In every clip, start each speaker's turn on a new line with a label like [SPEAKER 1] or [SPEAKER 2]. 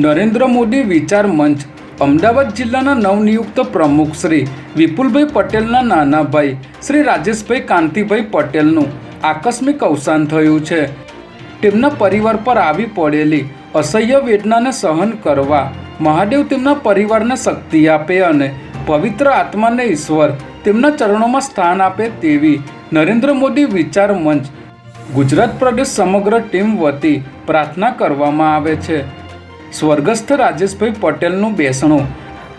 [SPEAKER 1] નરેન્દ્ર મોદી વિચાર મંચ અમદાવાદ જિલ્લાના નવનિયુક્ત પ્રમુખ શ્રી વિપુલભાઈ પટેલના નાના ભાઈ શ્રી રાજેશભાઈ કાંતિભાઈ પટેલનું આકસ્મિક અવસાન થયું છે. તેમના પરિવાર પર આવી પડેલી અસહ્ય વેદનાને સહન કરવા મહાદેવ તેમના પરિવારને શક્તિ આપે અને પવિત્ર આત્માને ઈશ્વર તેમના ચરણોમાં સ્થાન આપે તેવી નરેન્દ્ર મોદી વિચાર મંચ ગુજરાત પ્રદેશ સમગ્ર ટીમ વતી પ્રાર્થના કરવામાં આવે છે. સ્વર્ગસ્થ રાજેશભાઈ પટેલનું બેસણું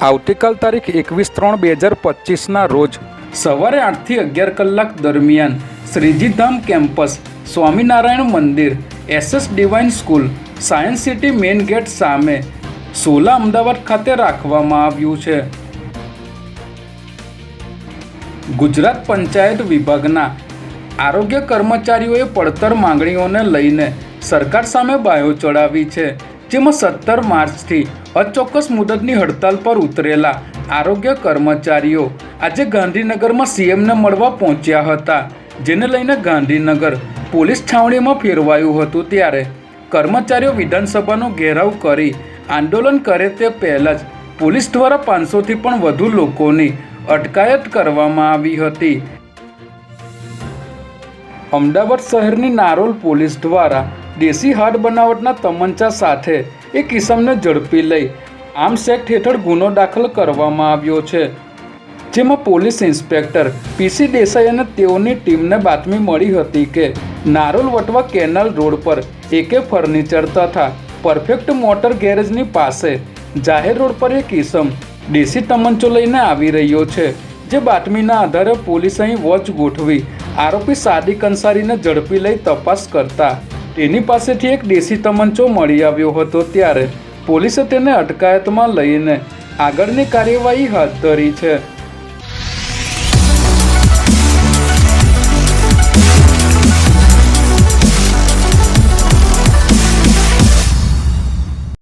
[SPEAKER 1] આવતીકાલ તારીખ 21/3/2025ના રોજ સવારે 8 થી 11 કલાક દરમિયાન શ્રીજીધામ કેમ્પસ, સ્વામિનારાયણ મંદિર, SS divine school, science city main gate સામે સોલા, અમદાવાદ ખાતે રાખવામાં આવ્યું છે. ગુજરાત પંચાયત વિભાગના આરોગ્ય કર્મચારીઓએ પડતર માંગણીઓને લઈને સરકાર સામે બાયો ચડાવી છે. જેમાં 17 માર્ચથી અચોક્કસ મુદતની હડતાલ પર ઉતરેલા આરોગ્ય કર્મચારીઓ આજે ગાંધીનગરમાં CMને મળવા પહોંચ્યા હતા, જેને લઈને ગાંધીનગર પોલીસ છાવણીમાં ફેરવાયું હતું. ત્યારે કર્મચારીઓ વિધાનસભાનો ઘેરાવ કરી આંદોલન કરે તે પહેલાં જ પોલીસ દ્વારા 500થી પણ વધુ લોકોની અટકાયત કરવામાં આવી હતી. અમદાવાદ શહેરની નારોલ પોલીસ દ્વારા દેશી હાથ બનાવટના તમંચા સાથે એક ઇસમને ઝડપી લઈ આર્મ્સ એક્ટ હેઠળ ગુનો દાખલ કરવામાં આવ્યો છે. જેમાં પોલીસ ઇન્સ્પેક્ટર PC દેસાઈ અને તેઓની ટીમને બાતમી મળી હતી કે નારોલ વટવા કેનાલ રોડ પર AK ફર્નિચર તથા પરફેક્ટ મોટર ગેરેજની પાસે જાહેર રોડ પર એક ઇસમ દેશી તમંચો લઈને આવી રહ્યો છે. જે બાતમીના આધારે પોલીસ અહીં વોચ ગોઠવી આરોપી સાદિક અંસારીને ઝડપી લઈ તપાસ કરતા તેની પાસેથી એક દેશી તમંચો મળી આવ્યો હતો. ત્યારે પોલીસે તેને અટકાયતમાં લઈને આગળની કાર્યવાહી હાથ ધરી છે.